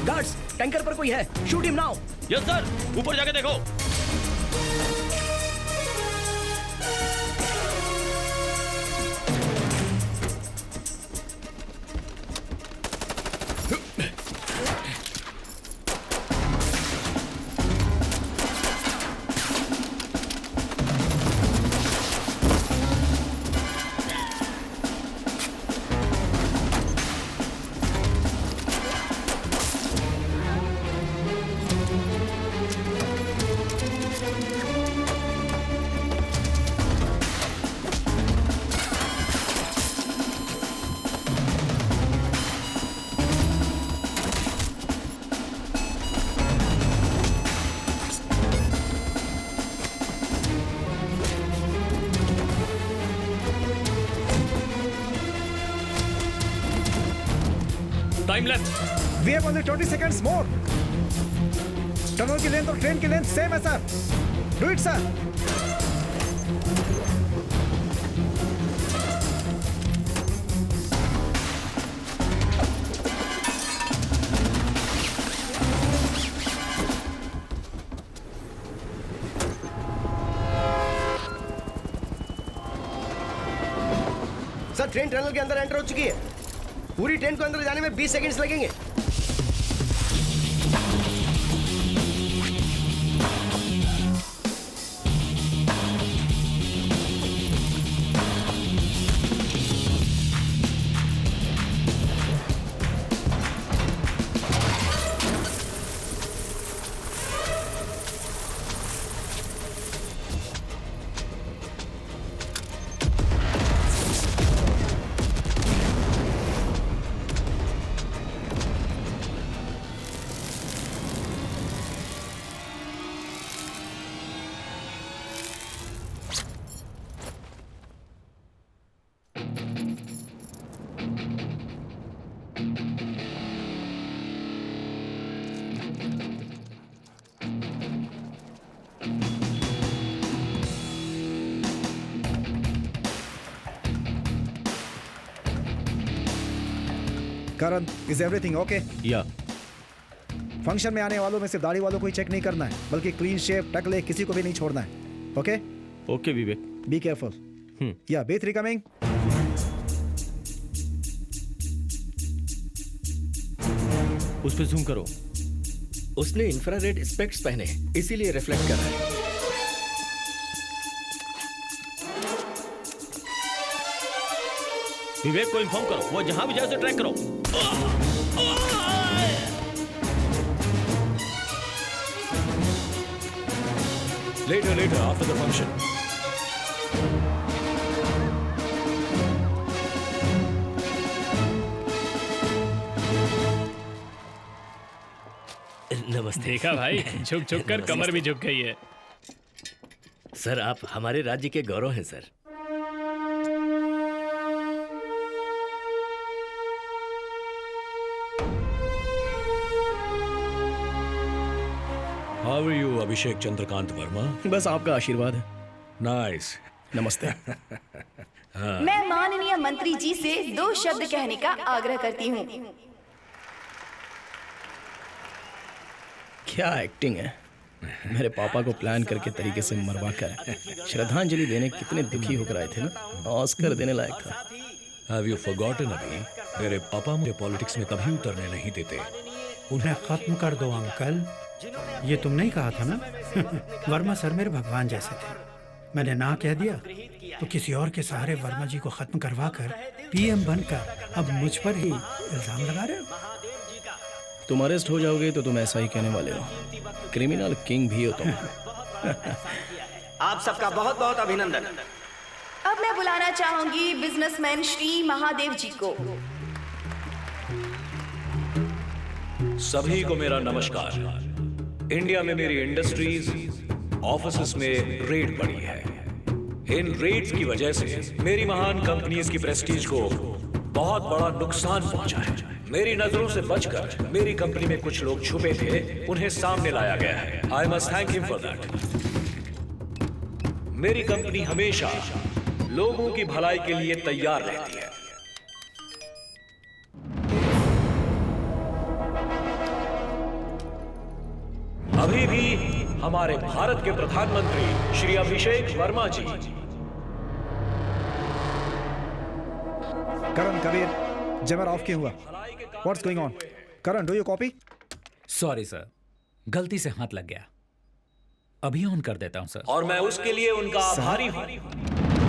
Guards, tanker पर कोई है, shoot him now. Yes sir, ऊपर जाके देखो। Time left. We have only 20 seconds more. Tunnel की लेंथ और ट्रेन की लेंथ सेम है sir. Do it sir. Sir, train tunnel के अंदर एंटर हो चुकी है। पूरी ट्रेन को अंदर जाने में 20 सेकंड्स लगेंगे। करण, इज एवरीथिंग ओके? या फंक्शन में आने वालों में सिर्फ दाढ़ी वालों को ही चेक नहीं करना है, बल्कि क्लीन शेव, टकले किसी को भी नहीं छोड़ना है। Okay? Okay Vivek. Be careful. या B3 कमिंग। उस पे जूम करो। उसने इंफ्रारेड स्पेक्ट्स पहने, इसीलिए रिफ्लेक्ट कर रहा है। विवेक को इन्फॉर्म करो, वो जहां भी जाए उसे ट्रैक करो। Later, after the function. नमस्ते। देखा भाई, झुक झुक कर कमर भी झुक गई है। सर, आप हमारे राज्य के गौरव हैं सर। How are you, अभिषेक चंद्रकांत वर्मा? बस आपका आशीर्वाद है। Nice. नमस्ते। मैं माननीय मंत्री जी से 2 शब्द कहने का आग्रह करती हूँ। क्या एक्टिंग है। मेरे पापा को प्लान करके तरीके से मरवा कर श्रद्धांजलि देने कितने दुखी होकर आए थे ना। ऑस्कर देने लायक था। Have you forgotten अभी? मेरे पापा मुझे पॉलिटिक्स में कभी उतरने नहीं देते। उन्हें खत्म कर दो अंकल, ये तुम नहीं कहा था ना? वर्मा सर मेरे भगवान जैसे थे। मैंने ना कह दिया तो किसी और के सहारे वर्मा जी को खत्म करवा कर PM बनकर अब मुझ पर ही इल्जाम लगा रहे हो। तुम अरेस्ट हो जाओगे तो तुम ऐसा ही कहने वाले हो। क्रिमिनल किंग भी हो तुम। आप सबका बहुत बहुत अभिनंदन। अब मैं बुलाना चाहूंगी बिजनेसमैन श्री महादेव जी को। सभी को मेरा नमस्कार। इंडिया में मेरी इंडस्ट्रीज, ऑफिसेस में रेड पड़ी है। इन रेड्स की वजह से मेरी महान कंपनीज की प्रेस्टीज को बहुत बड़ा नुकसान पहुंचा है। मेरी नजरों से बचकर मेरी कंपनी में कुछ लोग छुपे थे, उन्हें सामने लाया गया है। I must thank him for that. मेरी कंपनी हमेशा लोगों की भलाई के लिए तैयार रहती है। अभी भी हमारे भारत के प्रधानमंत्री श्री अभिषेक वर्मा जी। करण, कबीर, जमर ऑफ क्यों हुआ? What's going on? Karan, do you copy? Sorry sir, गलती से हाथ लग गया। अभी ऑन कर देता हूं सर। और मैं उसके लिए उनका आभारी हूं।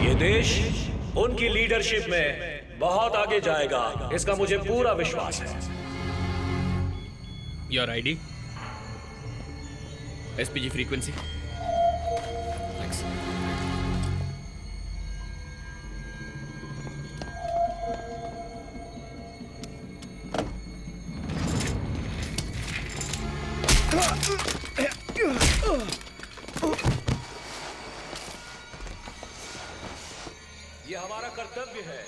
ये देश उनकी लीडरशिप में बहुत आगे जाएगा, इसका मुझे पूरा विश्वास है। Your ID, SPG frequency. ये हमारा कर्तव्य है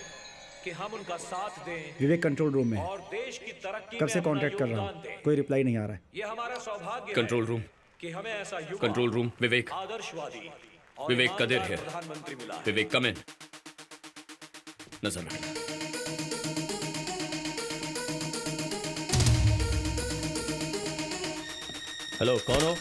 कि हम उनका साथ दें विवेक कंट्रोल रूम में है। और देश की तरक्की कब से में अपना कांटेक्ट कर रहा योगदान हूँ, दें। कोई रिप्लाई नहीं आ रहा है। ये हमारा सौभाग्य कंट्रोल है रूम, कि हमें ऐसा युवा, कंट्रोल रूम, विवेक, आदर्शवादी और विवेक कदिर ईमानदार है। प्रधानमंत्री मिला है। विवेक कम इन। नजर रखना। हेलो, कौन हो?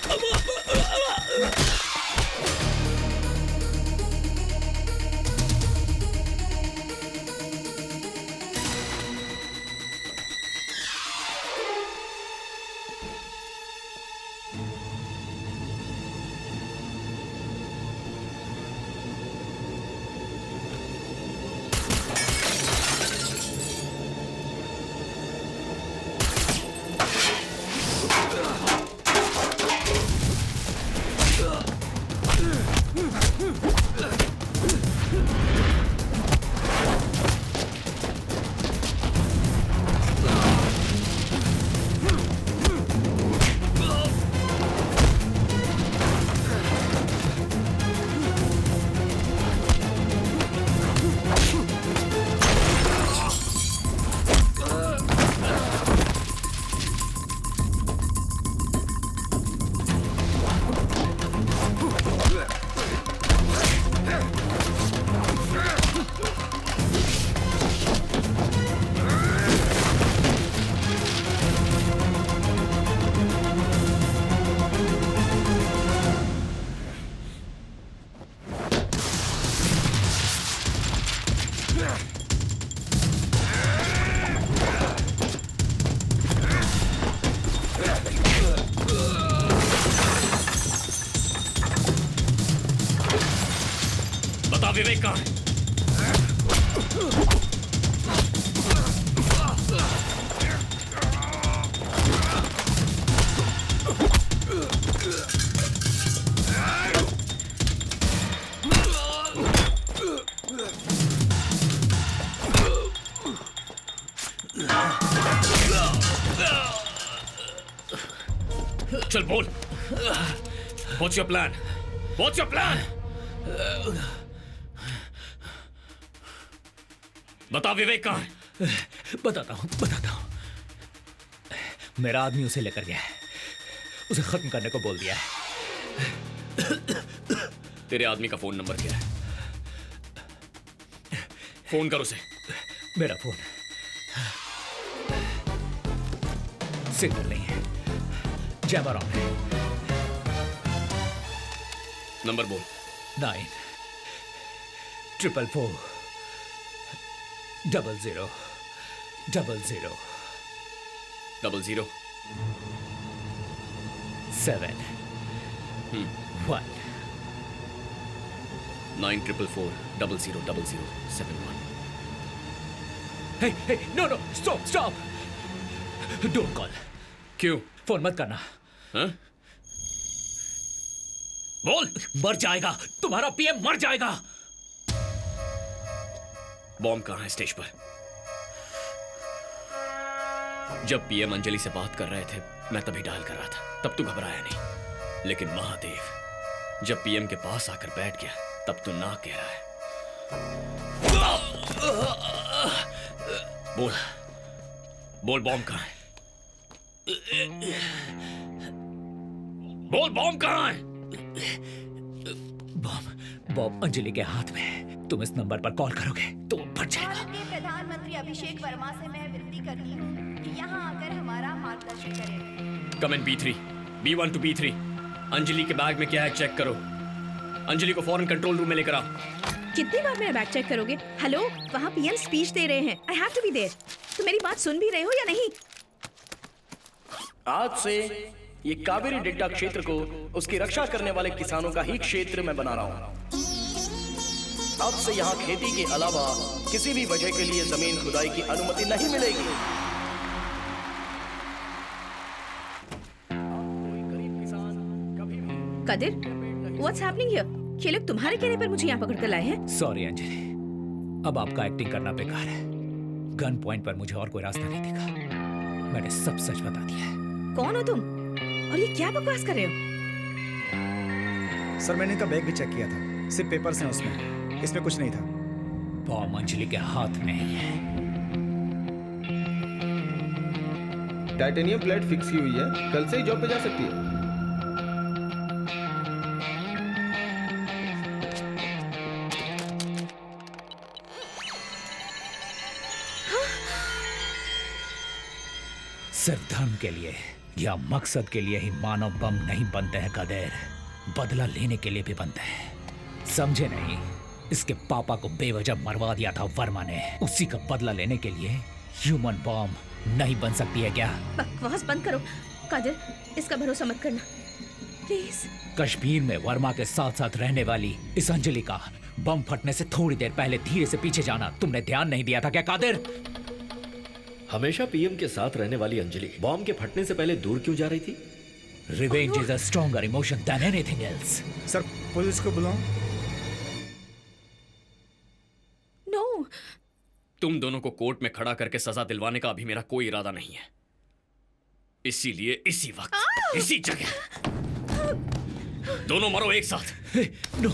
बता विवेक कहाँ है? चल बोल। What's your plan? What's your plan? बता विवेक कहाँ है? बताता हूं। मेरा आदमी उसे लेकर गया है, उसे खत्म करने को बोल दिया है। तेरे आदमी का फोन नंबर क्या है? फोन कर उसे। मेरा फोन सिग्नल नहीं है, जैमर ऑन है। नंबर बोल। 944400000 00 7 1 944400071। Hey, no, stop! Don't call. क्यों? फोन मत करना। हाँ? बोल। मर जाएगा, तुम्हारा पीएम मर जाएगा। बॉम्ब कहाँ है स्टेज पर? जब पीएम अंजलि से बात कर रहे थे मैं तभी डायल कर रहा था, तब तू घबराया नहीं। लेकिन महादेव जब पीएम के पास आकर बैठ गया तब तू ना कह रहा है। बोल बॉम्ब कहाँ है? बोल बॉम्ब कहाँ है? बॉम्ब अंजलि के हाथ में है। तुम इस नंबर पर कॉल करोगे तो वो फट जाएगा। भारत के प्रधानमंत्री अभिषेक वर्मा से मैं विनती करती हूँ कि यहाँ आकर हमारा मार्गदर्शन करें। कम इन B3 B1 to B3 Anjali के बैग में क्या है चेक करो। अंजलि को फौरन कंट्रोल रूम में लेकर आओ। कितनी बार मेरा बैग चेक करोगे? हेलो, वहाँ पीएम स्पीच दे रहे हैं। I have to be there. तुम मेरी बात सुन भी रहे हो या नहीं? आज से ये कावेरी डेल्टा क्षेत्र को उसकी रक्षा करने वाले किसानों का ही क्षेत्र मैं बना रहा हूँ। अब से यहाँ खेती के अलावा किसी भी वजह के लिए जमीन खुदाई की अनुमति नहीं मिलेगी। Qadir, what's happening here? ये लोग तुम्हारे कहने पर मुझे यहाँ पकड़ कर लाए हैं? सॉरी अंजलि, अब आपका एक्टिंग करना बेकार है। गन पॉइंट पर मुझे और कोई रास्ता नहीं दिखा। मैंने सब सच बता दिया है। कौन हो तुम? और ये क्या बकवास कर रहे हो? सर मैंने इनका बैग भी चेक किया था, सिर्फ पेपर्स हैं उसमें, इसमें कुछ नहीं था। बॉम्ब अंजलि के हाथ में ही है। टाइटेनियम प्लेट फिक्स की हुई है, कल से ही जॉब पे जा सकती है। सिर्फ धर्म के लिए या मकसद के लिए ही मानव बम नहीं बनते हैं कदेर, बदला लेने के लिए भी बनते हैं। समझे नहीं? इसके पापा को बेवजह मरवा दिया था वर्मा ने, उसी का बदला लेने के लिए ह्यूमन बॉम्ब नहीं बन सकती है क्या? बकवास बंद करो कादिर, इसका भरोसा मत करना प्लीज। कश्मीर में वर्मा के साथ साथ रहने वाली इस अंजलि का बम फटने से थोड़ी देर पहले धीरे से पीछे जाना तुमने ध्यान नहीं दिया था क्या कादिर? हमेशा पीएम के साथ रहने वाली अंजलि बॉम्ब के फटने से पहले दूर क्यों जा रही थी? Revenge is a stronger emotion than anything else. Sir police को बुलाओ। नो। तुम दोनों को कोर्ट में खड़ा करके सजा दिलवाने का अभी मेरा कोई इरादा नहीं है। इसीलिए इसी वक्त इसी जगह दोनों मरो एक साथ। नो।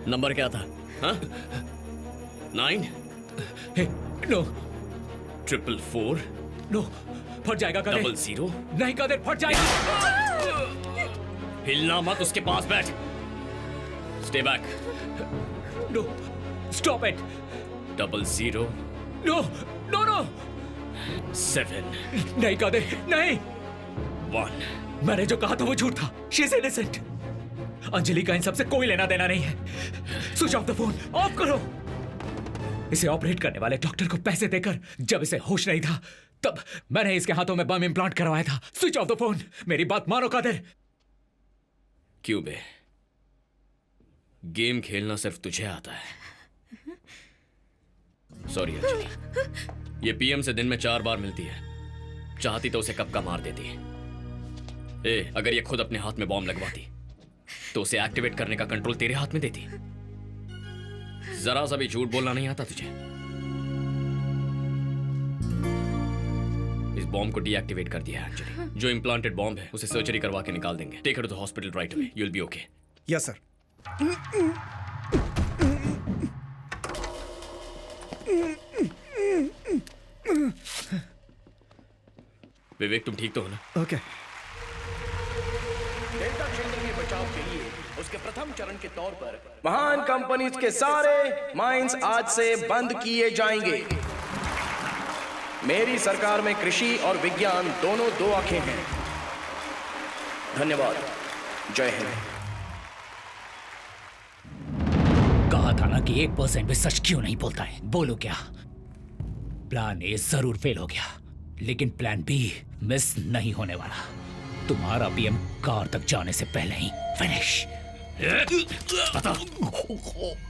नंबर क्या था? हाँ? 9? नो। 444? नो, फट जाएगा कादिर। 00? नहीं कादिर, फट जाएगा। हिलना मत, उसके पास बैठ। Stay back. No, stop it. 00? No, no, no. 7? नहीं कादिर, नहीं। 1? मैंने जो कहा था वो झूठ था। She is innocent. अंजलि का इन सबसे कोई लेना देना नहीं है। Switch off the phone, of करो। इसे ऑपरेट करने वाले डॉक्टर को पैसे देकर जब इसे होश नहीं था तब मैंने इसके हाथों में बम इम्प्लांट करवाया था। Switch off the phone. मेरी बात मानो कादिर। क्यों बे? गेम खेलना सिर्फ तुझे आता है। सॉरी अंजलि, ये पीएम से दिन में 4 बार मिलती है। चाहती तो उसे कब का मार देती। अगर ये खुद अपने हाथ में बॉम्ब लगवाती तो उसे एक्टिवेट करने का कंट्रोल तेरे हाथ में देती। जरा सा भी झूठ बोलना नहीं आता तुझे। इस बॉम्ब को डीएक्टिवेट कर दिया है अंजलि। जो इम्प्लांटेड बॉम्ब है उसे सर्जरी करवा के निकाल देंगे। Take her to the hospital right away. You will be okay. Yes sir. Vivek तुम ठीक तो हो ना? ओके। डेल्टा क्षेत्र के बचाव के लिए उसके प्रथम चरण के तौर पर महान कंपनीज के सारे माइंस आज से बंद किए जाएंगे। मेरी सरकार में कृषि और विज्ञान दोनों 2 आंखें हैं। धन्यवाद। जय हिंद। कहा था ना कि 1% भी सच क्यों नहीं बोलता है? बोलो क्या? प्लान ए जरूर फेल हो गया, लेकिन प्लान बी मिस नहीं होने वाला। तुम्हारा पीएम कार तक जाने से पहले ही फिनिश। बता,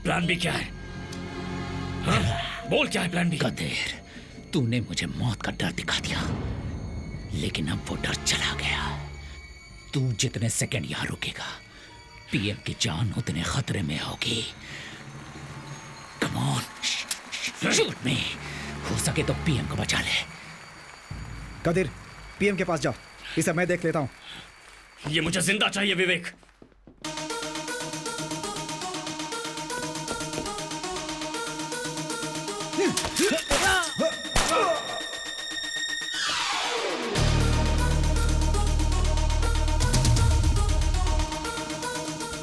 प्लान बी क्या है? हाँ? बोल क्या है प्लान बी? कदेर, तूने मुझे मौत का डर दिखा दिया, लेकिन अब वो डर चला गया। तू जितने सेकंड यहां रुकेगा पीएम की जान उतने खतरे में होगी। कम ऑन, शूट मी। हो सके तो पीएम को बचा ले। कदिर, पीएम के पास जाओ, इसे मैं देख लेता हूं। ये मुझे जिंदा चाहिए विवेक।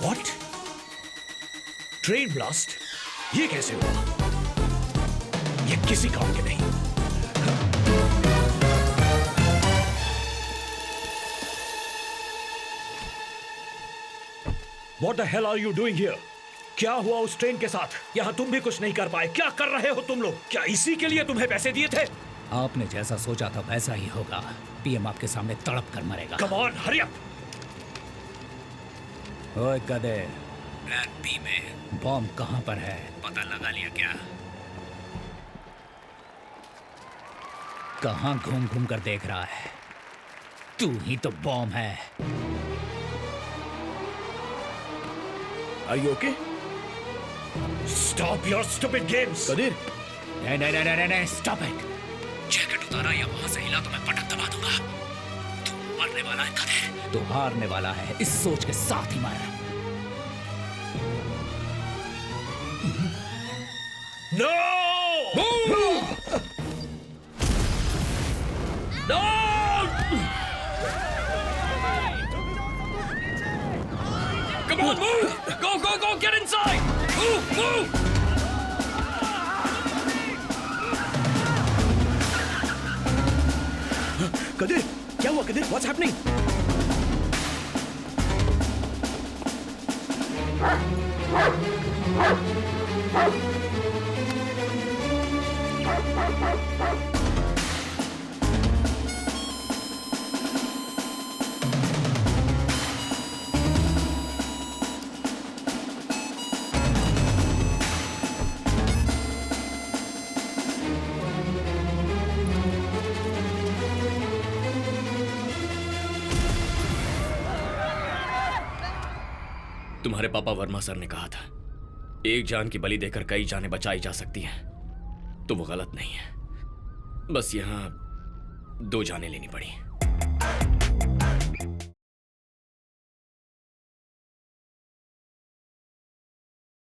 What? Train blast? ये कैसे हुआ? ये किसी काम के नहीं। What the hell are you doing here? क्या हुआ उस ट्रेन के साथ? यहाँ तुम भी कुछ नहीं कर पाए। क्या कर रहे हो तुम लोग? क्या इसी के लिए तुम्हें पैसे दिए थे? आपने जैसा सोचा था वैसा ही होगा। पीएम आपके सामने तड़प कर मरेगा। Come on, hurry up! ओए गधे, प्लान बी में बॉम्ब कहाँ पर है? पता लगा लिया क्या? कहाँ घूम घूम कर देख रहा है? तू ही तो बॉम्ब है। Are you okay? Stop your stupid games! Qadeer, नहीं, स्टॉप इट। जैकेट उतारा या वहां से हिला तो मैं बटन दबा दूंगा। तू मरने वाला है गधे। तू हारने वाला है, इस सोच के साथ ही मर। No! No! Come on, move! Go! Get inside! Move! Qadeer, क्या हुआ कदीर? What's happening? तुम्हारे पापा वर्मा सर ने कहा था, एक जान की बलि देकर कई जानें बचाई जा सकती हैं। तो वो गलत नहीं है। बस यहां 2 जानें लेनी पड़ी।